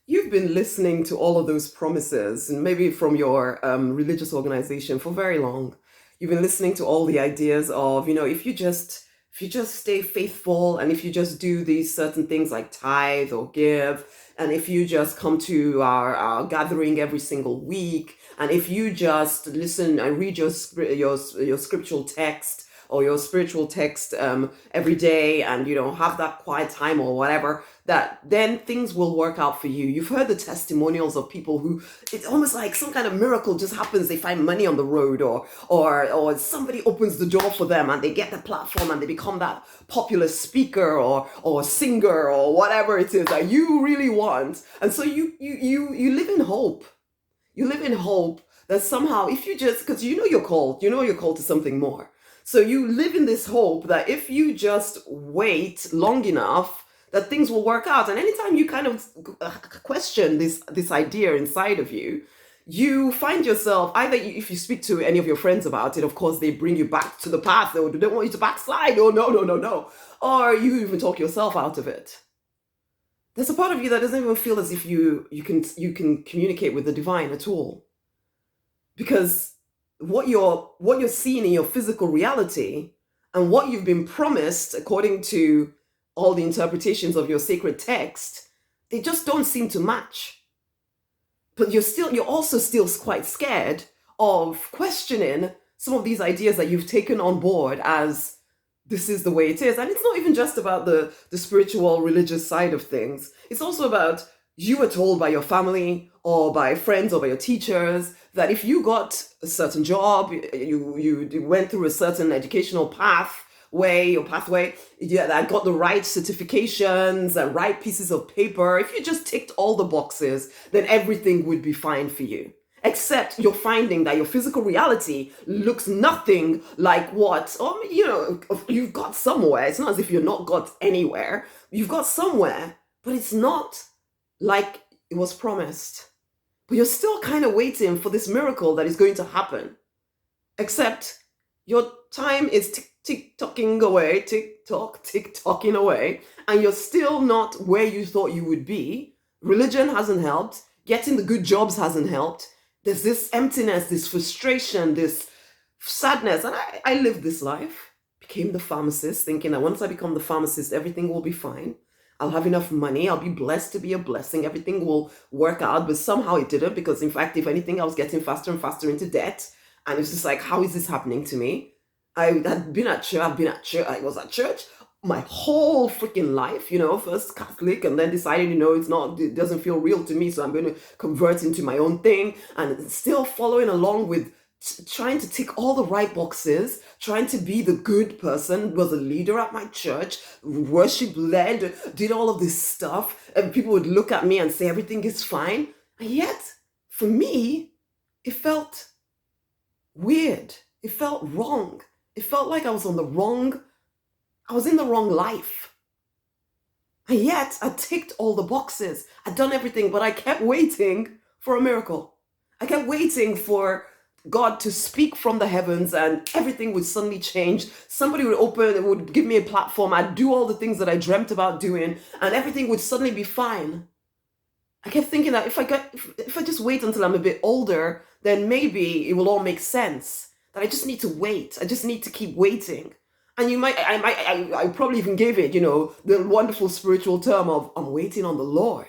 you've been listening to all of those promises, and maybe from your religious organization for very long. You've been listening to all the ideas of, if you just stay faithful, and if you just do these certain things like tithe or give, and if you just come to our gathering every single week, and if you just listen and read your scriptural text or your spiritual text every day, and have that quiet time or whatever, that then things will work out for you. You've heard the testimonials of people who it's almost like some kind of miracle just happens. They find money on the road, or somebody opens the door for them and they get the platform and they become that popular speaker or singer or whatever it is that you really want. And so you live in hope. You live in hope that somehow, if you just, because you're called to something more. So you live in this hope that if you just wait long enough, that things will work out. And anytime you kind of question this idea inside of you, you find yourself either, if you speak to any of your friends about it, of course they bring you back to the path. They don't want you to backslide. Oh no, no, no, no. Or you even talk yourself out of it. There's a part of you that doesn't even feel as if you can communicate with the divine at all, because what you're seeing in your physical reality and what you've been promised according to all the interpretations of your sacred text, they just don't seem to match. But you're also still quite scared of questioning some of these ideas that you've taken on board as this is the way it is. And it's not even just about the spiritual religious side of things. It's also about, you were told by your family or by friends or by your teachers that if you got a certain job, you went through a certain educational pathway, yeah, that got the right certifications and right pieces of paper. If you just ticked all the boxes, then everything would be fine for you. Except you're finding that your physical reality looks nothing like what, or you've got somewhere. It's not as if you're not got anywhere. You've got somewhere, but it's not like it was promised. But you're still kind of waiting for this miracle that is going to happen. Except your time is tick-tocking away, tick-tocking away, and you're still not where you thought you would be. Religion hasn't helped. Getting the good jobs hasn't helped. There's this emptiness, this frustration, this sadness. And I lived this life, became the pharmacist, thinking that once I become the pharmacist, everything will be fine. I'll have enough money. I'll be blessed to be a blessing. Everything will work out. But somehow it didn't, because in fact, if anything, I was getting faster and faster into debt. And it's just like, how is this happening to me? I had been at church. I was at church my whole freaking life, first Catholic, and then decided, it doesn't feel real to me. So I'm going to convert into my own thing, and still following along with trying to tick all the right boxes, trying to be the good person, was a leader at my church, worship led, did all of this stuff, and people would look at me and say everything is fine. And yet, for me, it felt weird. It felt wrong. It felt like I was in the wrong life. And yet, I ticked all the boxes. I'd done everything, but I kept waiting for a miracle. I kept waiting for God to speak from the heavens and everything would suddenly change. Somebody would give me a platform. I'd do all the things that I dreamt about doing, and everything would suddenly be fine. I kept thinking that if I just wait until I'm a bit older, then maybe it will all make sense. That I just need to wait. I just need to keep waiting. And I probably even gave it, the wonderful spiritual term of, I'm waiting on the Lord.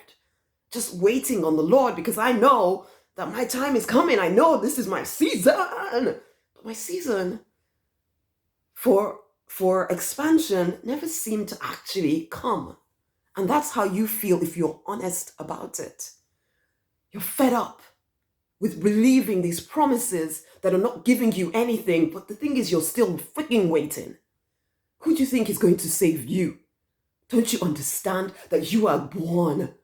Just waiting on the Lord, because I know that my time is coming. I know this is my season. But my season for expansion never seemed to actually come. And that's how you feel if you're honest about it. You're fed up with believing these promises that are not giving you anything, but the thing is, you're still freaking waiting. Who do you think is going to save you? Don't you understand that you are born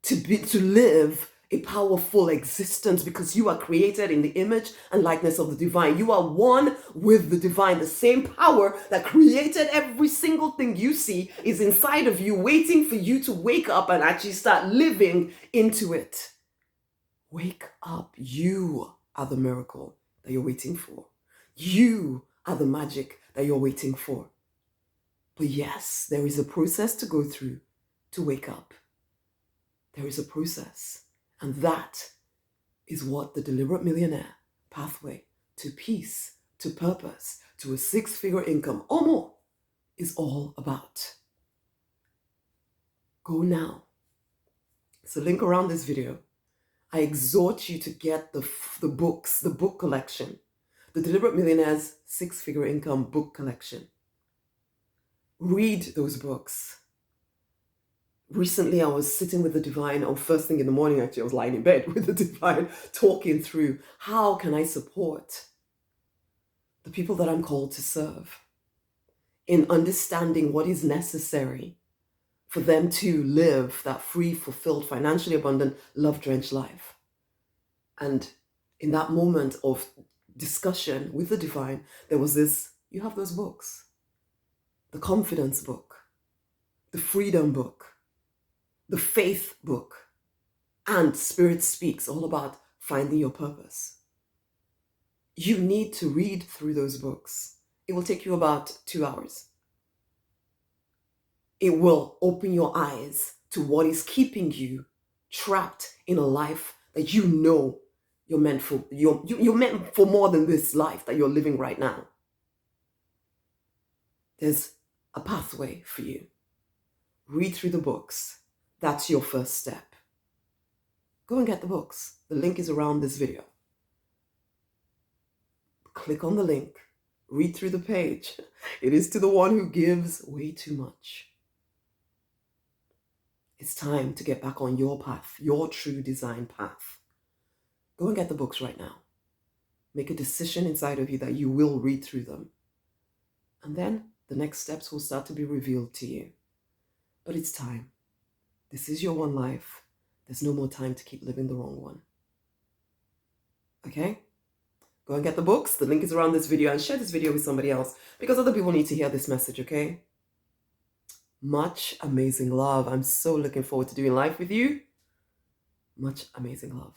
to live a powerful existence, because you are created in the image and likeness of the divine? You are one with the divine. The same power that created every single thing you see is inside of you, waiting for you to wake up and actually start living into it. Wake up. You are the miracle that you're waiting for. You are the magic that you're waiting for. But yes, there is a process to go through to wake up. There is a process. And that is what the Deliberate Millionaire pathway to peace, to purpose, to a six-figure income or more is all about. Go now. It's a link around this video. I exhort you to get the books, the book collection, the Deliberate Millionaire's Six-Figure Income book collection. Read those books. Recently, I was sitting with the divine, or first thing in the morning, actually, I was lying in bed with the divine, talking through how can I support the people that I'm called to serve in understanding what is necessary for them to live that free, fulfilled, financially abundant, love-drenched life. And in that moment of discussion with the divine, there was this, you have those books, the confidence book, the freedom book, the faith book, and Spirit Speaks, all about finding your purpose. You need to read through those books. It will take you about 2 hours. It will open your eyes to what is keeping you trapped in a life that you know you're meant for. You're meant for more than this life that you're living right now. There's a pathway for you. Read through the books. That's your first step. Go and get the books. The link is around this video. Click on the link. Read through the page. It is to the one who gives way too much. It's time to get back on your path, your true design path. Go and get the books right now. Make a decision inside of you that you will read through them. And then the next steps will start to be revealed to you. But it's time. This is your one life. There's no more time to keep living the wrong one. Okay? Go and get the books. The link is around this video, and share this video with somebody else because other people need to hear this message, okay? Much amazing love. I'm so looking forward to doing life with you. Much amazing love.